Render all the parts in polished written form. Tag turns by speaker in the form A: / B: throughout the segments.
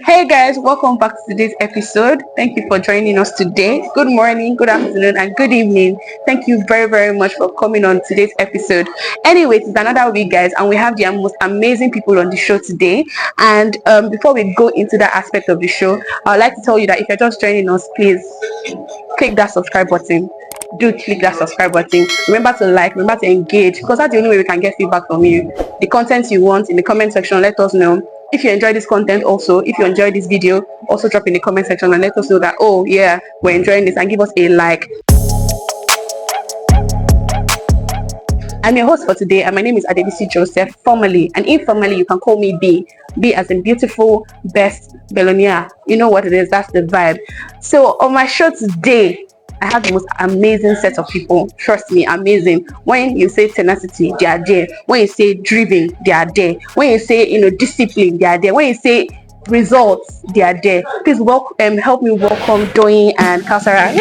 A: Hey guys, welcome back to today's episode. Thank you for joining us today. Good morning, good afternoon, and good evening. Thank you very, very much for coming on today's episode. Anyways, it's another week, guys, and we have the most amazing people on the show today. And before we go into that aspect of the show, I'd like to tell you that if you're just joining us, please click that subscribe button. Do click that subscribe button. Remember to like, remember to engage, because that's the only way we can get feedback from you. The content you want in the comment section, let us know. If you enjoy this content, also if you enjoy this video, also drop in the comment section and let us know that, oh yeah, we're enjoying this, and give us a like. I'm your host for today, and my name is Adebisi Joseph, formally and informally you can call me B as in beautiful, best, Belonia. You know what it is, that's the vibe. So on my show today, I have the most amazing set of people. Trust me, amazing. When you say tenacity, they are there. When you say driven, they are there. When you say discipline, they are there. When you say results, they are there. Please help me welcome Doyin and Kausara.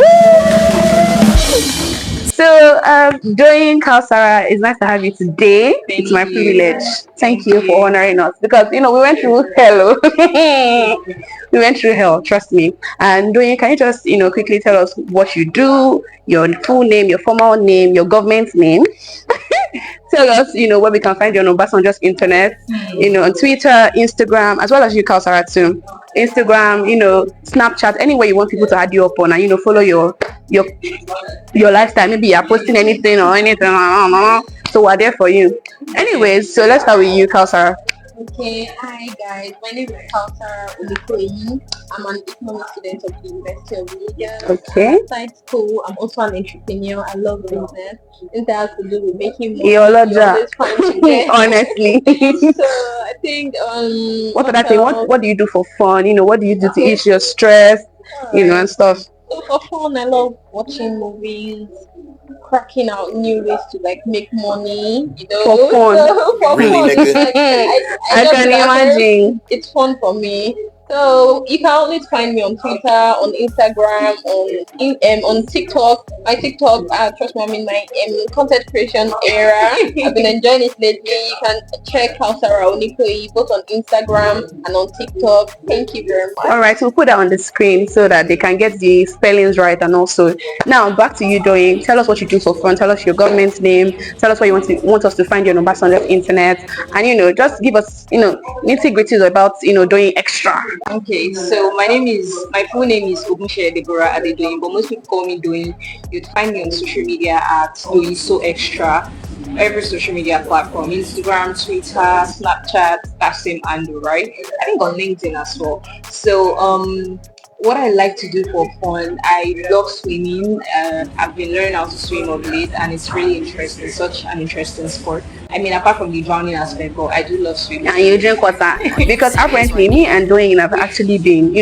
A: So, Doyin, Kausara, it's nice to have you today. It's my privilege. Thank you for honoring us, because we went through hell. We went through hell, trust me. And Doyin, can you just quickly tell us what you do, your full name, your formal name, your government name? Tell us, where we can find you on Obasanjo's internet, on Twitter, Instagram, as well as you, Kausara, too. Instagram, Snapchat, anywhere you want people to add you up on, and follow your lifestyle. Maybe you're posting anything or anything. So we're there for you. Anyways, so let's start with you, Kausara.
B: Okay, hi guys. My name is Kausara Olikoyi. I'm an economics student of the University of Lagos.
A: Okay.
B: Outside school, I'm also an entrepreneur. I love business. It has to do with making money.
A: You're
B: Always fun to get.
A: Honestly.
B: So I think
A: what other thing? What do you do for fun? What do you do to ease your stress? And stuff.
B: So for fun, I love watching movies, cracking out new ways to make money,
A: For fun.
B: So, for
C: Really,
B: fun.
C: nigga?
A: I can imagine.
B: It's fun for me. So you can always find me on Twitter, on Instagram, on TikTok. My TikTok, trust me, I'm in my content creation era. I've been enjoying it lately. You can check Kausara Olikoyi both on Instagram and on TikTok. Thank you very much.
A: All right, we'll put that on the screen so that they can get the spellings right. And also, now back to you, Doyin. Tell us what you do for fun. Tell us your government name. Tell us where you want us to find you on Obasanjo's internet, and just give us nitty gritties about doing extra.
C: Okay, so my full name is Ogunse Deborah Adedoyin, but most people call me Doyin. You'd find me on social media at Doyin So Extra, every social media platform, Instagram, Twitter, Snapchat, that same handle, right? I think on LinkedIn as well. So what I like to do for fun, I love swimming. I've been learning how to swim of late, and it's really interesting, such an interesting sport. I mean, apart from the drowning aspect, but I do love swimming.
A: And you drink water. Because apparently me and Doyin have actually been,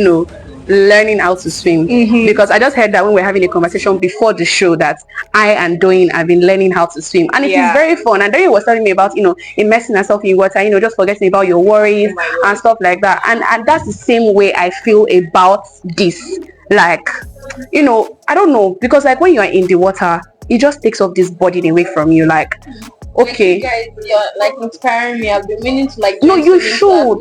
A: learning how to swim. Because I just heard that when we're having a conversation before the show that I and Doyin have been learning how to swim. And it is very fun. And Doyin was telling me about, immersing herself in water, just forgetting about your worries and stuff like that. And that's the same way I feel about this. Like, I don't know. Because when you are in the water, it just takes off this burden away from you. Like, okay.
B: You guys, you're inspiring me. I've been meaning to
A: No, you should.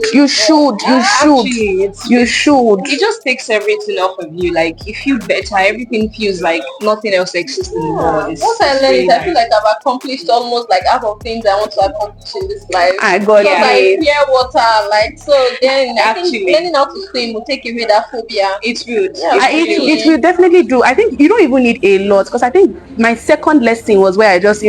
C: It just takes everything off of you. You feel better. Everything feels like nothing else exists anymore.
B: Once I learned it, I feel like I've accomplished almost half of things I want to accomplish in this life.
A: I got
B: it. Pure water, so then I think learning how to swim will take away that phobia.
C: It would.
A: It will definitely do. I think you don't even need a lot, because I think my second lesson was where I just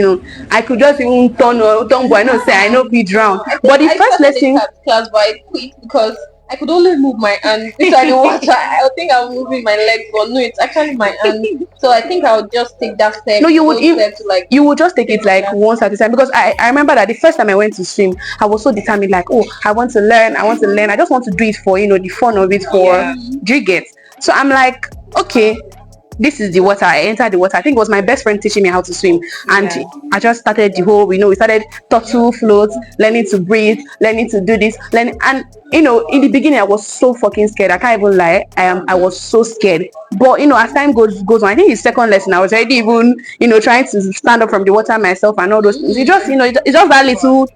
A: I could just even turn boy, I know say I know we drown. But the first lesson
B: class, but I quit because I could only move my hand inside the water. I think I'm moving my legs, but no, it's actually my hand. So I think I would just take that step.
A: No, you would just take it once at a time, because I remember that the first time I went to swim, I was so determined, I want to learn. I just want to do it for the fun of it. Do you get? So I'm like, okay, this is the water. I entered the water. I think it was my best friend teaching me how to swim, and I just started the whole, we started turtle floats, learning to breathe, learning to do this, and in the beginning I was so fucking scared. I can't even lie. I was so scared. But as time goes on, I think the second lesson I was already even trying to stand up from the water myself and all those things. It just it's just that little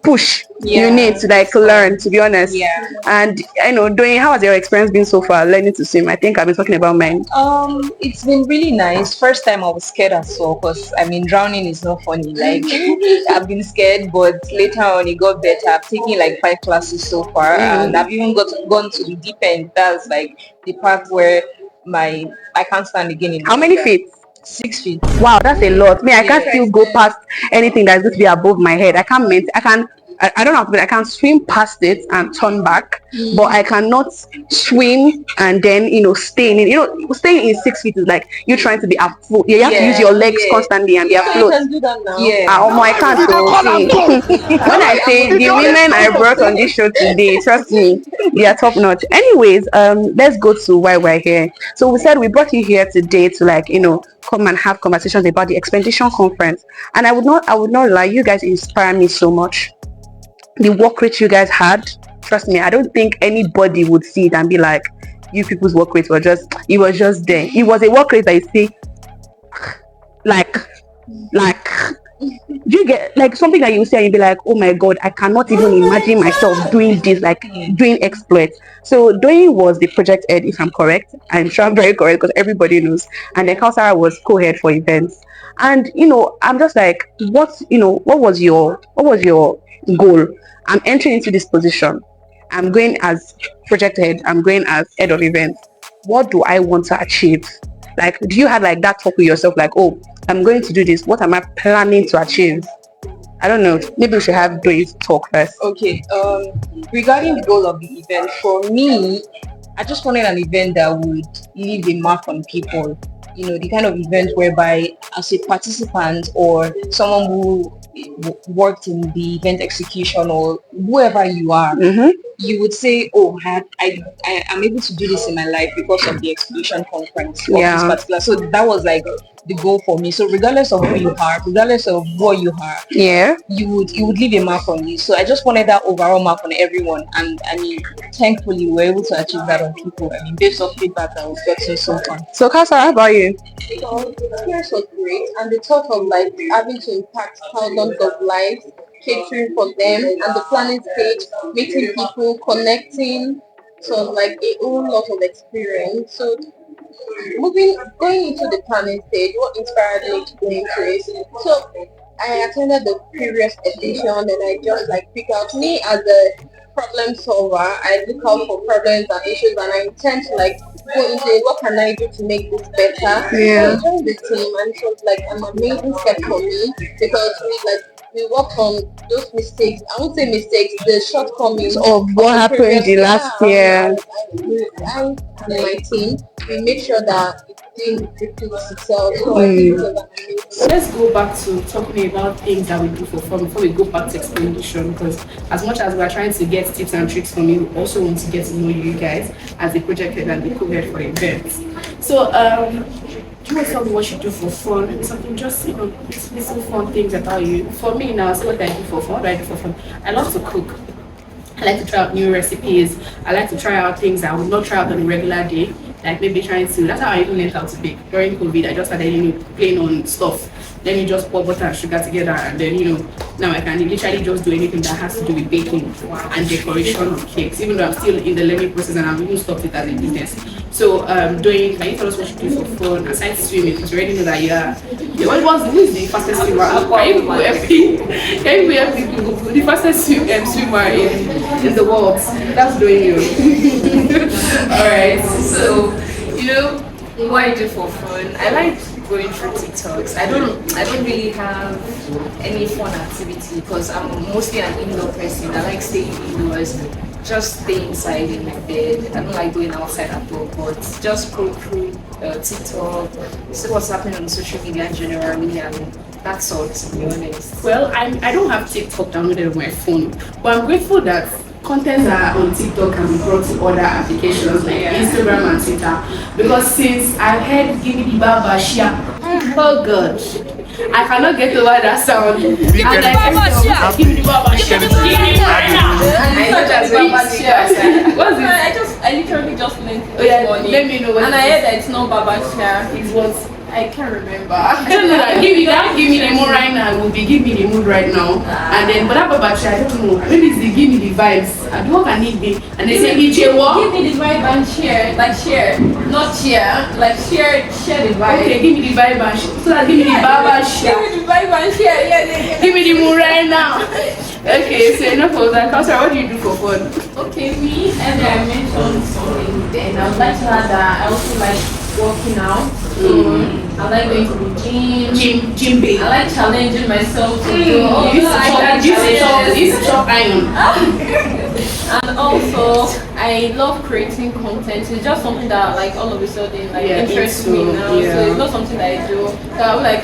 A: push you
C: Yeah.
A: need to like learn, to be honest.
C: Yeah.
A: And I know, doing, how has your experience been so far learning to swim? I think I've been talking about mine.
C: It's been really nice. First time I was scared as well because I mean drowning is not funny. Like I've been scared, but later on it got better. I've taken like 5 classes so far, and I've even gone to the deep end. That's like the part where I can't stand again in the
A: How many
C: water.
A: feet?
C: 6 feet.
A: Wow, that's a lot. Me, I can't
C: Yeah.
A: still go past anything that's going to be above my head. I can't I can I don't know, but I can swim past it and turn back, but I cannot swim and then stay in. Staying in 6 feet is like you trying to be afloat. You have to use your legs constantly and be
B: So you
A: afloat.
B: can do that now.
C: Yeah.
A: I can't. So see, when I say the women I brought on this show today, trust me, they are top notch. Anyways, let's go to why we're here. So we said we brought you here today to come and have conversations about the expedition conference. And I would not lie, you guys inspire me so much. The work rate you guys had, trust me, I don't think anybody would see it and be like, you people's work rate it was just there. It was a work rate that you see like do you get like something that you say and you be like, oh my god, I cannot even imagine myself doing this, like doing exploits. So Doyin was the project head, if I'm correct. I'm sure I'm very correct because everybody knows. And then Kausara was co-head for events. And I'm just like, what was your goal? I'm entering into this position. I'm going as project head, I'm going as head of events. What do I want to achieve? Like, do you have like that talk with yourself, like, oh, I'm going to do this. What am I planning to achieve? I don't know. Maybe we should have Doyin talk first.
C: Okay. Regarding the goal of the event, for me, I just wanted an event that would leave a mark on people. The kind of event whereby, as a participant or someone who worked in the event execution or whoever you are, you would say, "Oh, I am able to do this in my life because of the expedition conference of this particular." So that was like the goal for me. So regardless of who you are, regardless of what you are, you would leave a mark on you. So I just wanted that overall mark on everyone, and I mean, thankfully we were able to achieve that on people. I mean, based off feedback that we've gotten so far.
A: So Kasa, how about you?
B: So the experience was great, and the thought of like having to impact thousands of lives, catering for them, and the planning stage, meeting people, connecting, so like a whole lot of experience. So going into the planning stage, what inspired me to go into it? So I attended the previous edition and I just like pick out me as a problem solver. I look out for problems and issues and I intend to like go into it. What can I do to make this better?
A: Yeah.
B: So I joined the team and it was like an amazing step for me because we worked on those mistakes. I won't say mistakes, the shortcomings
A: Of what
B: the
A: happened
B: previous
A: the last year.
B: I and my team, we make sure that it didn't repeat itself. So I think it was an amazing.
D: So let's go back to talking about things that we do for fun before we go back to explanation. Because as much as we're trying to get tips and tricks from you, we also want to get to know you guys as the project head and the co-head for events. So do you want to tell me what you do for fun? Something just little fun things about you. For me now, so what I do for fun. What do I do for fun? I love to cook. I like to try out new recipes. I like to try out things I would not try out on a regular day. Like maybe trying to, that's how I even learned how to bake. During COVID, I just started, playing on stuff. Then you just pour butter and sugar together and then, now I can literally just do anything that has to do with baking and decoration of cakes, even though I'm still in the learning process and I've even stopped it as a business. So, can you tell us what you do for fun aside swimming? Because you already know that who is the fastest swimmer? Can you be the fastest swimmer in the world? That's doing you. Alright, so what I do for fun, I like going through TikToks. I don't really have any fun activity because I'm mostly an indoor person. I like staying indoors, just stay inside in my bed. I don't like going outside at all, but just go through TikTok, see what's happening on social media generally, and that's all, to be honest. Well, I don't have TikTok downloaded on my phone, but I'm grateful that contents that are on TikTok can be brought to other applications like Instagram and Twitter. Because since I've heard Give Me the Baba Shia, oh god, I cannot get over that sound. Give me the Baba Shia. Give me the Baba Shia. Give me the Baba Shia. What's it? I literally just learned it this morning. Let me know what. And I heard that it's not Baba Shia. It's what?
B: I can't remember.
D: I don't know that. Give me the mood right now. It will be give me the mood right now. And then, but about battery, I don't know. Maybe it's the give me the vibes. And what can it be? And they say, DJ, what?
B: Give me the vibe and share. Like share. Not share. Like share the vibe.
D: Okay, give me the vibe and share. So that give me the baba share.
B: Give me the vibe and share. Yeah.
D: Give me the mood right now. Okay, so enough of that. Kausara, what do you do for fun?
B: Okay, me, and I mentioned something then. I would like to add that I also like working out. So I like going to the
D: Gym babe.
B: I like challenging myself to do all
D: You used to chop iron.
B: And also I love creating content. It's just something that like all of a sudden like interests me now. So it's not something that I do. So I'm like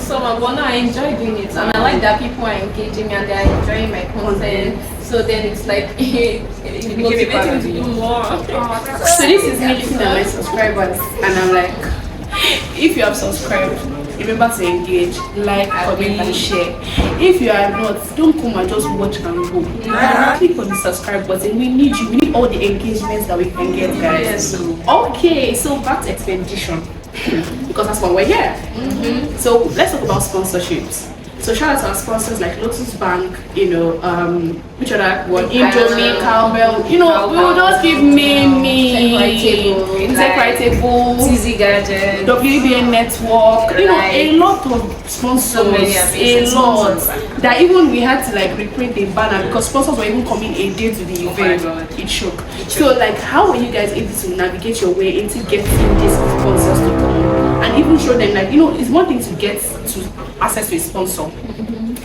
B: but now I enjoy doing it, and I like that people are engaging and they're enjoying my content. So then it's like it motivates me to do more.
D: So this is me looking at my subscribers, and I'm like, if you have subscribed, remember to engage, like, comment, and share. If you are not, don't come and just watch and go. Click on the subscribe button. We need you. We need all the engagements that we can get, guys. Okay, so back to expedition. Because that's why we're here. So let's talk about sponsorships. So shout out to our sponsors like Lotus Bank, which other one? Indomie, Cowbell, we will just give Tech Table,
C: TZ Gadget,
D: WBN Network, a lot of sponsors, a lot. That even we had to like reprint the banner because sponsors were even coming a day to the event. It shook. So like, how were you guys able to navigate your way into getting these sponsors to come? And even show them like, it's one thing to get to access to a sponsor.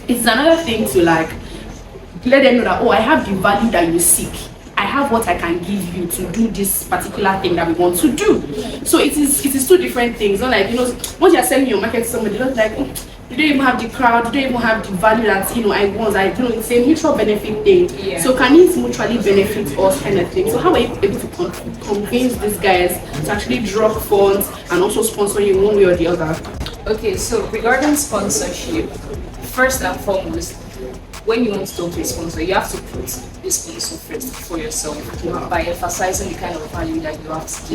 D: It's another thing to like let them know that, I have the value that you seek. I have what I can give you to do this particular thing that we want to do. So it is two different things. Not like, once you're selling your market to somebody, not like, you don't even have the crowd, you don't even have the value that I want. It's a mutual benefit thing. Yeah. So can it mutually benefit us kind of thing? So how are you able to convince these guys to actually drop funds and also sponsor you one way or the other?
C: Okay, so regarding sponsorship, first and foremost, when you want to talk to a sponsor, you have to put the sponsor first for yourself by emphasizing the kind of value that you have to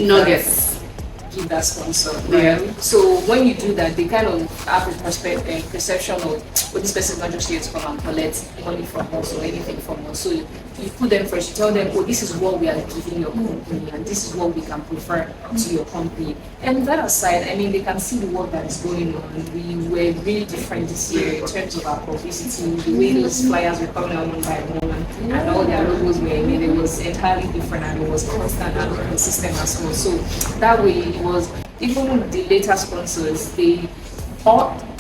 C: give that sponsor. Right? Yeah. So when you do that, they kind of have a perception of, this person is not just here to come and collect money from us or anything from us. So you put them first, you tell them, this is what we are giving your company and this is what we can prefer to your company. And that aside, they can see the work that is going on. We were really different this year in terms of our publicity, the way those flyers were coming out one by one and all their logos were made. It was entirely different and it was constant and consistent as well. So that way it was, even the later sponsors,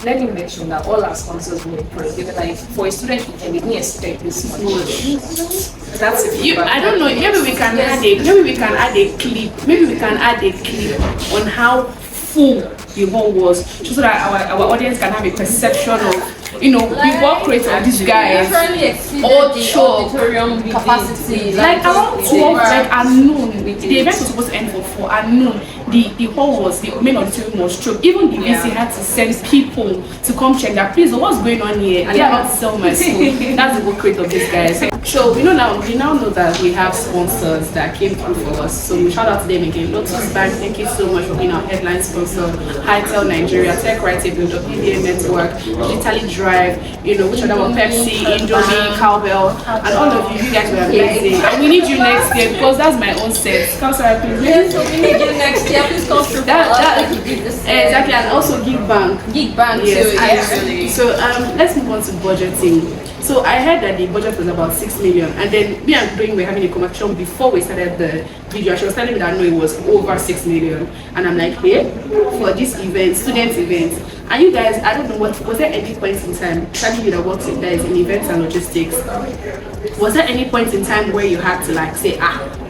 C: let me mention that all our sponsors were pro. They were like, for a student, they didn't expect this much. That's it.
D: I don't know. Maybe we can add a clip on how full the hall was, just so that our audience can have a perception of, the work rate of these guys.
B: All auditorium capacity.
D: Like around 12, like at noon. The event was supposed to end for 4 at noon. The hall was, the main auditorium was choked. Even the VC had to send people to come check that, please, what's going on here? They are about to sell my school. That's the work rate of these guys. So we now know that we have sponsors that came through for us. So we shout out to them again. Lotus Bank, thank you so much for being our headline sponsor. Hightel Nigeria, Tech Table, WBN Network, Digitally Drive, which other one, Pepsi, Indomie, Cowbell, and all of you guys were amazing. And we need you next year because that's my own set. Kausara, please.
B: Yes, so we need you next year. Please come through like you did this year.
D: Exactly, and also Gig Bank.
B: Yes,
D: too. So let's move on to budgeting. So I heard that the budget was about 6 million, and then me and Doing were having a conversation before we started the video. She was telling me that no, it was over 6 million, and I'm like, hey, for this event, student event. And you guys, I don't know was there any point in time, Shadi you that works in there is in events and logistics, was there any point in time where you had to like say,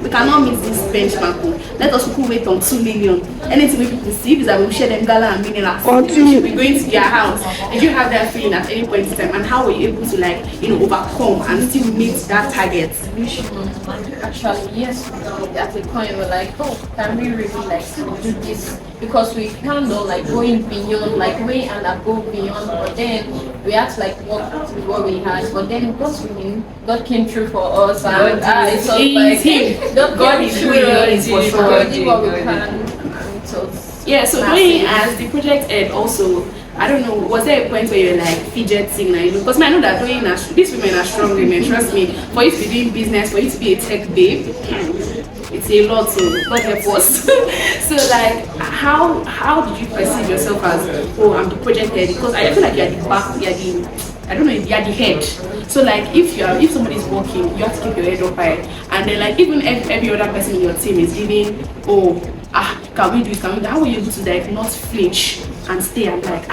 D: we cannot meet this benchmark, let us wait on 2 million. Anything we people see is that we'll share them gala and meaningless. We should be going to their house. Did you have that feeling at any point in time, and how were you able to overcome and still meet that target?
B: Actually, yes, at a point we're like, can we really do this? Because we can't going beyond, way and above beyond, but then we had to work with what we had. But then God came through for us, and God is for sure. God did what we can.
D: Yeah, so doing as the project head also, I don't know, was there a point where you're like fidgeting, like, because I know that doing these women are strong women, trust me. For you to be doing business, for you to be a tech babe, it's a lot, so God help us. So like, how did you perceive yourself as, oh, I'm the project head? Because I feel like you're the back, you're the, I don't know, you're the head. So like, if somebody's working, you have to keep your head up high, and then like even if every other person in your team is giving, oh, can we do it? Can we do it? How are you able to like not flinch and stay and like,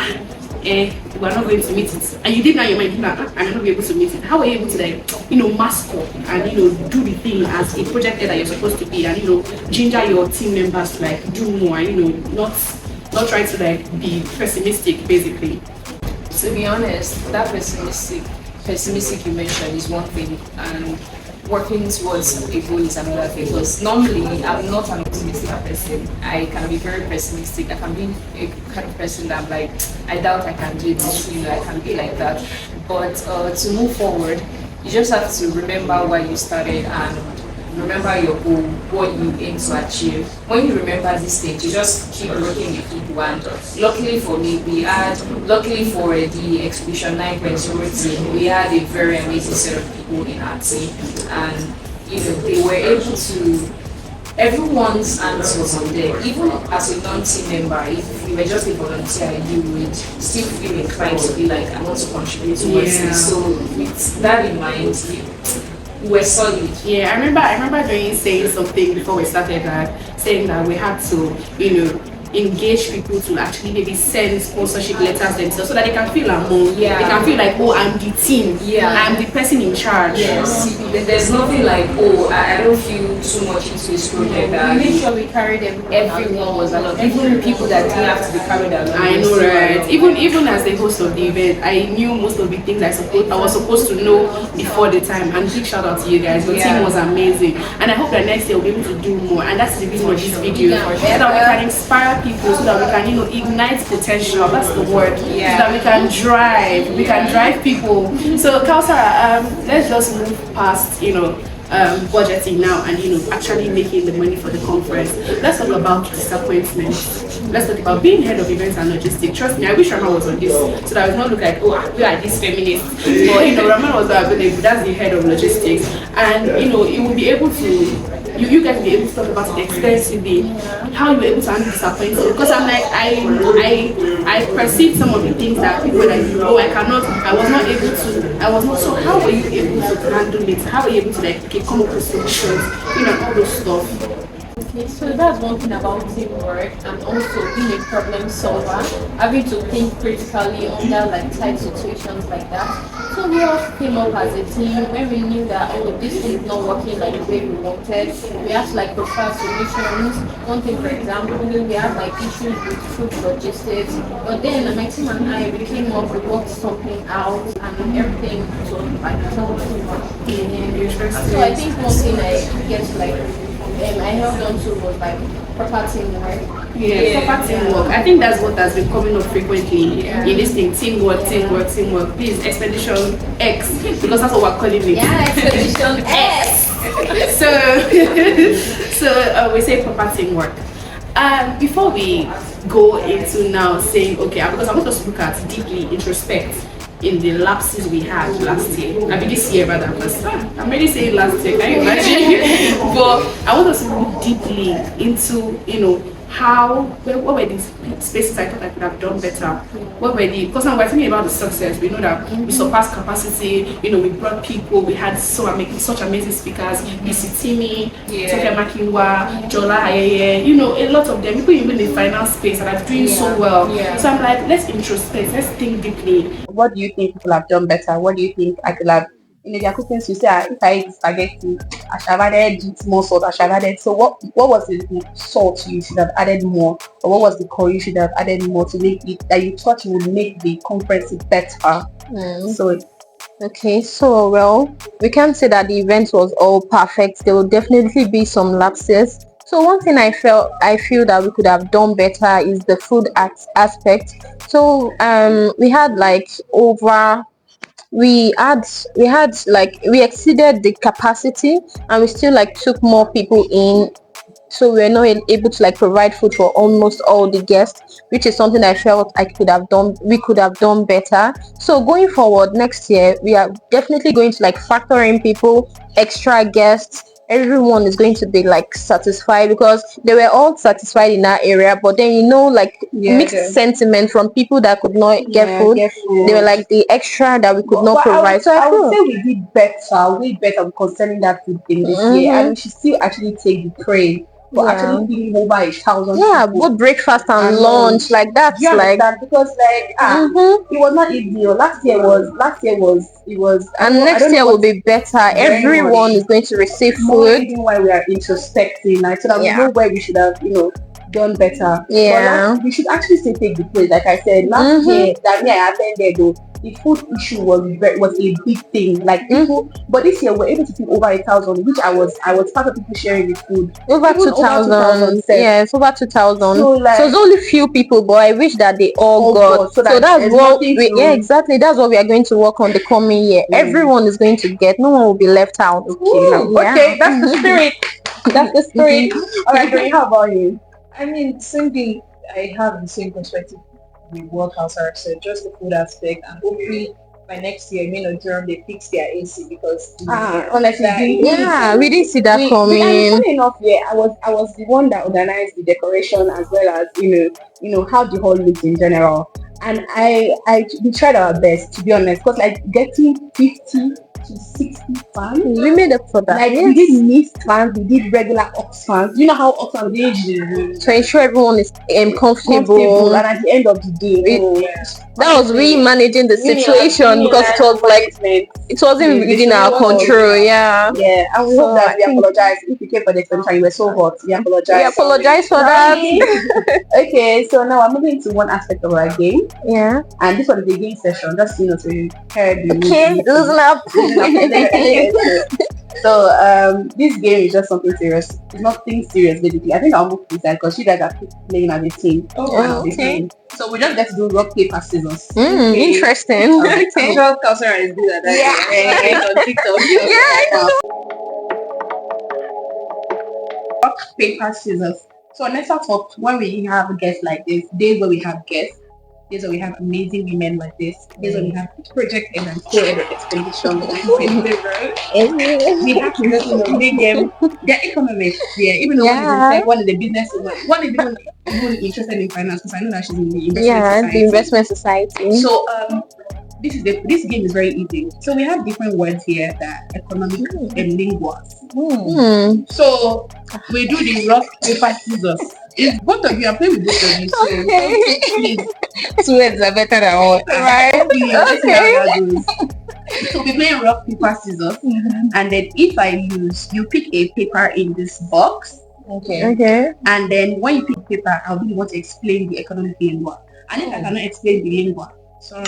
D: we're not going to meet it. And you did now your mind, I may not be able to meet it. How are you able to like, mask up and do the thing as a project head that you're supposed to be, and ginger your team members to like do more, not try to like be pessimistic basically.
C: To be honest, that pessimistic you mentioned is one thing, and working towards a goal is another thing. Because normally I'm not an optimistic person. I can be very pessimistic. I can be a kind of person that I'm like, I doubt I can do this. I can be like that. But to move forward, you just have to remember why you started and remember your goal, what you aim to achieve. When you remember these things, you just keep working with people. And luckily for me, luckily for the Expedition 9.0 team, we had a very amazing set of people in our team. And they were able to, everyone's hands was on there. Even as a non-team member, if you were just a volunteer, you would still feel inclined to be like, I want to contribute towards this. So with that in mind, we're solid.
D: Yeah, I remember saying something before we started, that saying that we had to, engage people to actually maybe send sponsorship letters themselves so that they can feel among. Yeah. They can feel like, oh, I'm the team. Yeah. I'm the person in charge.
C: Yes. There's nothing like, oh, I don't feel too much into this project.
B: We made sure we carried everyone was along.
C: Even people that didn't have to be carried along.
D: I know, right? Even as the host of the event, I knew most of the things I was supposed to know before the time. And big shout out to you guys. Your team was amazing. And I hope that next year we'll be able to do more. And that's the reason for this video. So that we can inspire people, so that we can ignite potential. That's the word. Yeah. So that we can drive people. So Kausara, let's just move past budgeting now and actually making the money for the conference. Let's talk about disappointment. Let's talk about being head of events and logistics. Trust me, I wish Rama was on this so that it's not look like, oh, we are this feminist. But Rama was available. That's the head of logistics, and it will be able to. You guys will be able to talk about it extensively, how you were able to handle disappointment. Because I'm like, I perceived some of the things that people were like, oh, I was not. So how were you able to handle it? How were you able to come up with solutions, all those stuff?
B: Okay, so that's one thing about teamwork, and also being a problem solver, having to think critically under tight situations like that. So we all came up as a team when we knew that this thing is not working like the way we wanted. We had to propose solutions. One thing, for example, we had issues with food logistics, but then my team and I, we came up, we worked something out, and everything was so so I think one thing I get to I held on to was proper teamwork.
D: Yeah, proper teamwork. I think that's what has been coming up frequently in this thing. Teamwork. Please, Expedition X, because that's what we're calling it.
B: Yeah, Expedition X.
D: So we say proper teamwork. Before we go into now saying, okay, because I want us to look at deeply, introspect in the lapses we had last year. I mean this year rather, because I'm already saying last year, can you imagine? But I want us to look deeply into, what were these spaces I thought I could have done better? Because now we're thinking about the success. We know that we surpassed capacity, we brought people, we had such amazing speakers, BC Timmy, Toke Makinwa, Jola Ayeye, a lot of them, people even in the finance space that are doing so well. Yeah. So I'm like, let's introspect, let's think deeply.
A: What do you think people have done better? What do you think I could have? There are cooking you say, if I eat spaghetti, I should have added more salt, I should have added. So what was the salt you should have added more? Or what was the curry you should have added more to make it that you thought you would make the conference better? So
B: okay, so well, we can't say that the event was all perfect. There will definitely be some lapses. So one thing I feel that we could have done better is the food aspect. So we had we exceeded the capacity, and we still took more people in so we're not able to like provide food for almost all the guests, which is something I felt we could have done better. So going forward next year, we are definitely going to like factor in people, extra guests. Everyone is going to be like satisfied, because they were all satisfied in that area, but then like mixed sentiment from people that could not get food. They were like the extra that we could not provide. So
A: I would say we did better, way better concerning that food thing this year, and we should still actually take the praise for actually feeding over 1,000 people.
B: both breakfast and lunch, like that's
A: Do you
B: like
A: understand? Because it was not easy. Last year was it was,
B: and next year will be better. Everyone is going to receive
A: more
B: food.
A: reason why we are introspecting, like, so that we know where we should have done better.
B: Yeah.
A: But we should actually still take the praise. Like I said, last year that I attended, though, the food issue was a big thing. Like people, but this year we're able to feed over 1,000, which I was part of people sharing the food.
B: Over 2,000. Yes, over 2,000. So it's only few people, but I wish that they all got. So that's what exactly. That's what we are going to work on the coming year. Everyone is going to get. No one will be left out.
A: Okay, that's the spirit. That's the spirit. All right, Joey, how about you?
C: I mean, same thing. I have the same perspective with what Kausar said, just the food aspect, and hopefully by next year, Durham, they fix their AC, because
A: honestly,
B: we didn't see that coming.
A: Funny enough, I was the one that organized the decoration, as well as how the hall looks in general, and we tried our best, to be honest, because like getting 50 to 60 fans,
B: we made up for that.
A: Like we did mixed fans, we did regular Ox fans. You know how Ox fans did
B: to ensure everyone is comfortable,
A: and at the end of the day,
B: that was we managing the situation, because it was like it wasn't within our control. Yeah,
A: and we hope that we apologize if you came for the explanation. You were so hot. We apologize.
B: We apologize for that.
A: Okay, so now I'm moving to one aspect of our game.
B: Yeah,
A: and this one is a game session, just to hear the
B: listen up.
A: So this game is just something serious. It's nothing serious, basically. I think I'll move to this side because you guys are playing as a team.
B: Okay.
A: So we just get to do rock, paper, scissors.
B: Interesting.
C: I'm sure Kausar is good at that.
A: Rock, paper, scissors. So Nesa Talks, when we have guests like this, days where we have guests, days where we have amazing women like this, days where we have project and co-head expedition. We have to make them, they're economists. Even though one is a business woman, one is even interested in finance, because I know that she's in the
B: investment society.
A: So this game is very easy. So we have different words here that economic and linguals. So we do the rock, paper, scissors. If both of you are playing with both of you, so please, 2 heads are better than 1, right? So we're playing rock, paper, scissors, and then if I lose, you pick a paper in this box.
B: Okay.
A: And then when you pick paper, I'll be the one to explain the economic lingua. And if I cannot explain the lingua, sorry.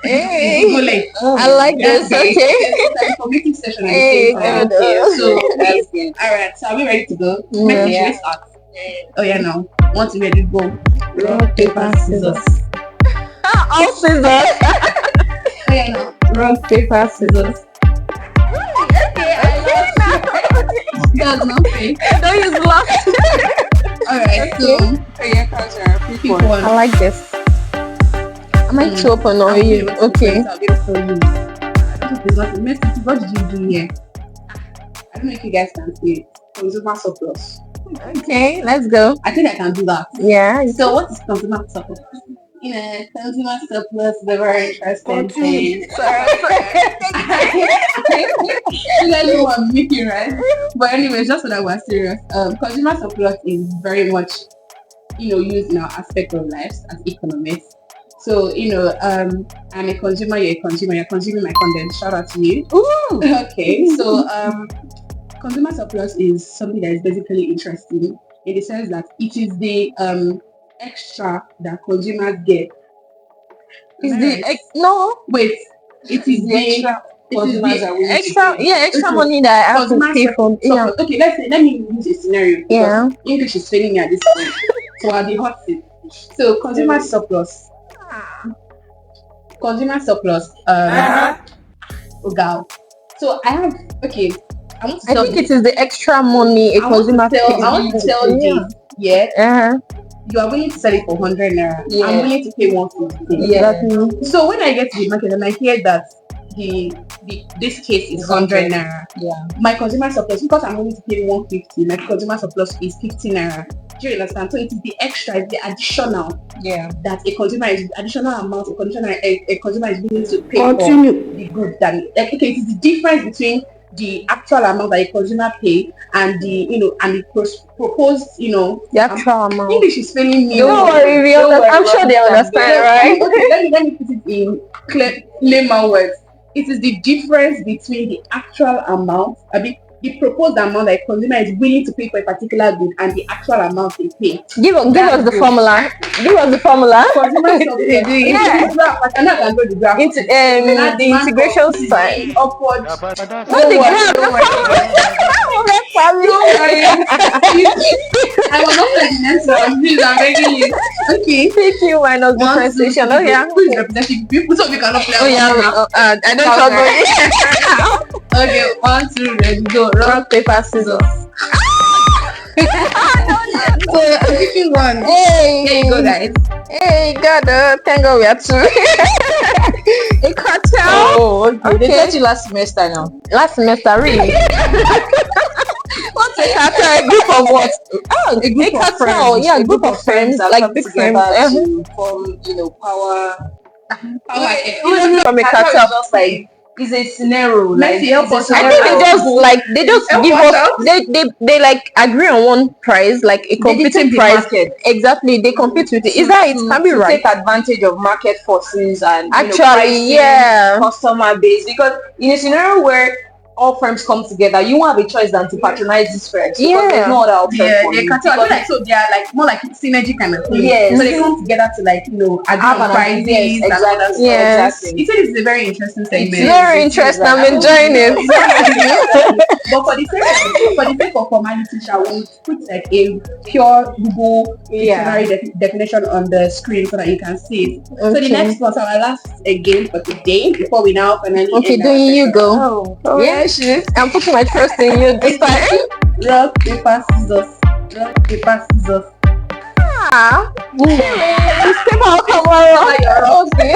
B: I like this. Okay.
A: It's an informative session. So all right. So are we ready to go? Let's start. Oh yeah, no. Once we're ready to go. Rock, paper, scissors.
B: All scissors.
A: Oh yeah, no. Rock, paper, scissors. That's not fair.
B: Don't use blocks.
A: Alright, so pick one.
B: I like this. Am I too open or you? Okay.
A: What did you do here? I don't know if you guys can see it. Consumer surplus.
B: Okay, let's go.
A: I think I can do that.
B: Yeah.
A: So what is consumer surplus? Consumer surplus is a very interesting thing. Clearly one making, right? But anyways, just so that we're serious, consumer surplus is very much, used in our aspect of life as economists. So, I'm a consumer, you're consuming my content. Shout out to you. Ooh. Okay, so consumer surplus is something that is basically interesting in the sense that it is the extra that consumers get. It is the
B: extra money that I have to pay for. Yeah.
A: Okay, let me use a scenario.
B: Yeah.
A: English is failing me at this point. So I'll be hot seat. So consumer surplus. Consumer surplus. So I have
B: I want to
A: I
B: tell
A: think
B: this.
A: it is the extra money a
B: I want
A: consumer
B: to tell.
A: pays.
B: I want to tell this. Yeah, you are willing to sell it for 100 naira.
C: Yeah.
B: I'm willing to pay 150.
C: Yeah.
A: Exactly.
B: So when I get to the market and I hear that this case is 100 naira,
C: Yeah.
B: my consumer surplus, because I'm willing to pay 150, my consumer surplus is 50 naira. Do you understand? So it is the extra, it's the additional
C: Yeah.
B: that a consumer is additional amount a consumer is willing to pay
A: Continue.
B: for the good. Than like, okay, it is the difference between the actual amount that a consumer pay and the and the proposed
A: The actual amount.
B: English is failing me.
A: Don't worry, we
C: Don't
A: understand.
C: worry,
A: I'm sure they understand, right?
B: Okay, let me put it in clear layman words. It is the difference between the actual amount, the proposed amount that a consumer is willing to pay for a particular good and the actual amount they pay.
A: Give us the formula. Give us the formula.
B: Consumer surplus.
A: Yeah.
B: I cannot go the graph.
A: Into the integration side.
B: Upward.
A: Not the graph.
B: Don't worry. I was not like the next one. Please, I'm begging you. Okay.
A: PQ minus differentiation. Oh yeah.
B: Who is representing people so we cannot play?
A: Oh yeah. I don't talk.
B: Okay, 1, 2, ready, go.
A: Rock, paper, scissors.
B: So I'm picking one.
A: Hey.
B: Here you go, guys.
A: Hey, God, thank God we are two. A cartel.
C: Oh, okay. They taught you last semester now.
A: Last semester, really. What's a cartel? A group of what? Oh, a
B: group of
A: cartel.
B: friends.
A: Yeah, a group of friends,
C: that
A: like
C: come
A: big
C: together
A: friends.
C: to form, power.
A: From a
C: Cartel
A: cartel.
C: is just like it's a scenario.
B: Messi, help us.
A: I think they just give us they like agree on one price, like a competing price. Exactly, they compete with it. Is that it? Can be
C: to
A: right?
C: take advantage of market forces and
A: Actually,
C: pricing,
A: yeah.
C: customer base, because in a scenario where all firms come together, you won't have a choice than to patronize these firms because there's no other option for
B: they
C: you.
B: cartel. I feel like so they are like more like synergy kind of thing.
C: Yes.
B: So they come together to like agree on prices and all that stuff.
A: Yes.
B: He said it's a very interesting segment.
A: It's very interesting. I'm enjoying it.
B: But for the sake of formality, shall we put like a pure Google dictionary definition on the screen so that you can see it. So the next one, so our last game for today before we now finally end our
A: doing you
B: session.
A: go.
C: Oh,
A: Yeah, I'm putting my trust in you this time.
B: Rock, paper, scissors. Rock, paper, scissors.
A: Ah, you step out tomorrow. Okay.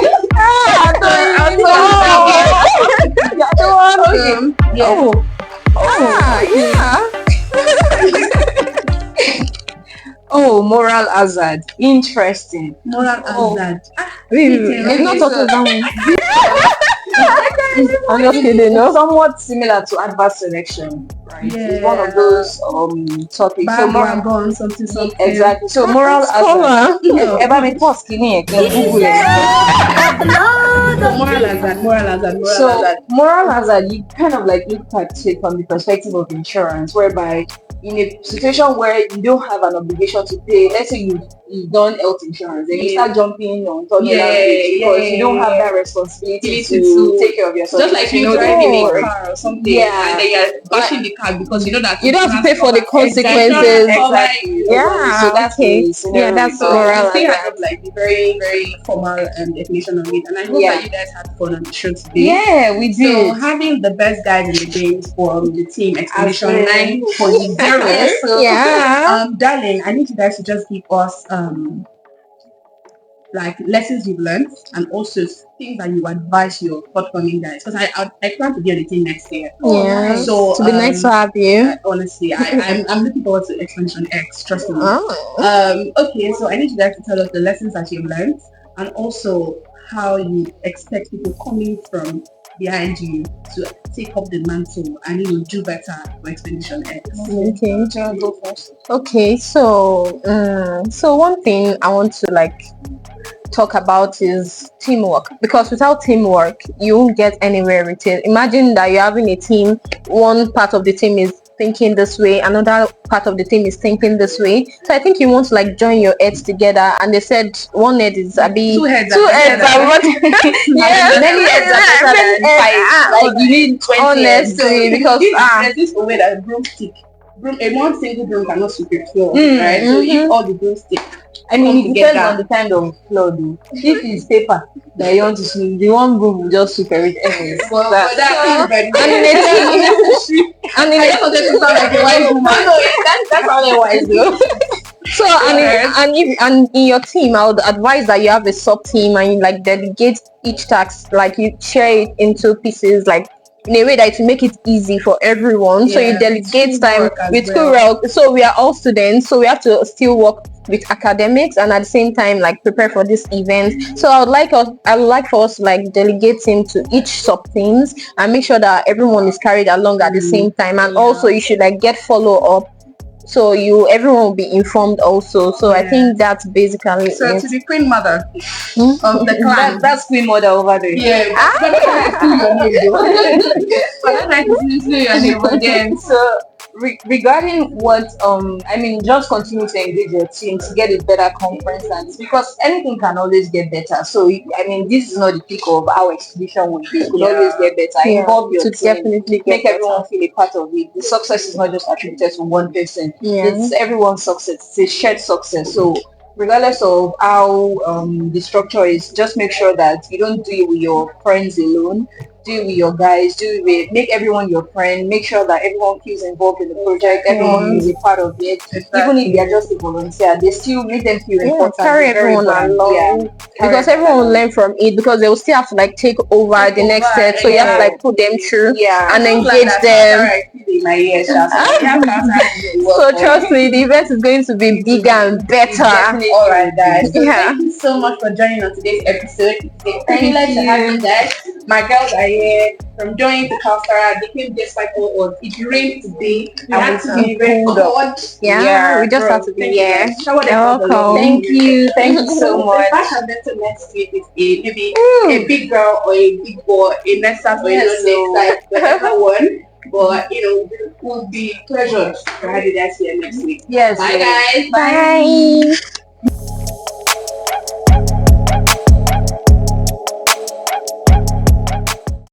C: Oh, moral hazard. Interesting.
B: Moral hazard.
A: It's not talking about me. I'm not kidding, no?
C: Somewhat similar to adverse selection, right? It's one of those topics.
B: So moral something.
C: Exactly. So moral hazard. Ever make pause kini Google moral hazard, you kind of like look at it from the perspective of insurance, whereby in a situation where you don't have an obligation to pay, let's say you've done health insurance, then you start jumping on top because you don't have that responsibility to take care of yourself.
B: Just like you driving a car or something, and then you're bashing the car because you know that
A: you don't have to pay for the consequences.
C: Exactly.
A: Yeah.
C: So that's
A: okay. Yeah, that's moral.
B: I think I have like a very, very formal definition of it, and I hope that you guys had fun on the show today.
C: Yeah, we did.
B: So having the best guys in the game from the team Expedition 9.0.
A: Yeah.
B: Darling, I need you guys to just give us like lessons you've learned and also things that you advise your forthcoming guys, because I plan to be on the team next year.
A: Yeah.
B: So
A: to be nice to have you.
B: Honestly, I'm looking forward to Expedition X. Trust me.
A: Oh.
B: Okay, so I need you guys to tell us the lessons that you've learned and also how you expect people coming from behind you to take up the mantle and do better for Expedition X.
A: Okay.
B: Go first.
A: Okay, so one thing I want to talk about is teamwork, because without teamwork you won't get anywhere with it. Imagine that you're having a team, one part of the team is thinking this way, another part of the team is thinking this way, so I think you want to join your heads together, and they said one head is
B: two heads
A: are what
C: many heads are better than five. You need 20
A: honestly
C: heads.
A: because
B: there's this way that broomstick, one single broom cannot sweep your floor, right? So if all the broomstick
C: I mean,
A: come
C: it depends
A: together.
C: on the kind of floor though. If it's paper that you want to sweep, the one broom will just sweep everything.
A: Well,
C: That-
A: that
B: And in a team, and in
A: I
B: a
A: just wanted to sound like a wise woman.
B: no, that's otherwise though. So and in your team, I would advise that you have a sub team and you like delegate each task, like you share it into pieces, like in a way that to make it easy for everyone. So you
A: Yeah,
B: delegate time
A: schoolwork as
B: with
A: well.
B: schoolwork. So we are all students, so we have to still work with academics and at the same time like prepare for this event. So I would like for us to like delegate him to each sub teams and make sure that everyone is carried along at the same time. And also you should like get follow up so everyone will be informed also. So I think that's basically
A: So
B: it.
A: to the queen mother
B: Hmm?
A: of the clan.
C: that's Queen Mother over there.
A: Yeah, but that's your name though. But that's like to your name again.
C: So regarding what I mean, just continue to engage your team to get a better conference, and because anything can always get better. So I mean, this is not the peak of how expedition would be. It could always get better.
B: Yeah,
C: Involve your
B: to
C: team.
B: definitely get
C: Make everyone
B: better.
C: feel a part of it. The success is not just attributed to one person.
B: Yeah.
C: It's everyone's success. It's a shared success. So regardless of how the structure is, just make sure that you don't do it with your friends alone. Do it with your guys. Do it with make everyone your friend. Make sure that everyone feels involved in the project. Everyone is a part of it. Even if they are just a volunteer, they still make them feel important.
B: Carry
C: It's very
B: everyone
C: important.
B: along.
C: Yeah.
B: Because everyone will learn from it because they will still have to like take over the next step. So you have to like put them through and engage them.
A: In my ears,
B: So trust me, the event is going to be bigger and better.
A: All right, guys. So
B: Yeah.
A: thank you so much for joining on today's episode. It's a privilege to have you guys. My girls are here from joining the Calstara. They came despite all odds. It rained today. We had to be very cold.
B: Yeah, we just have to be here.
A: Shower them
B: You're
A: all the love.
B: welcome.
C: Thank you. Thank you so much.
A: Back and better next week is maybe a big girl or a big boy, a Nesa or a Nesa, whatever one. But we'll be pleasured to have you guys here next week.
C: Yes.
A: Bye guys.
B: Bye.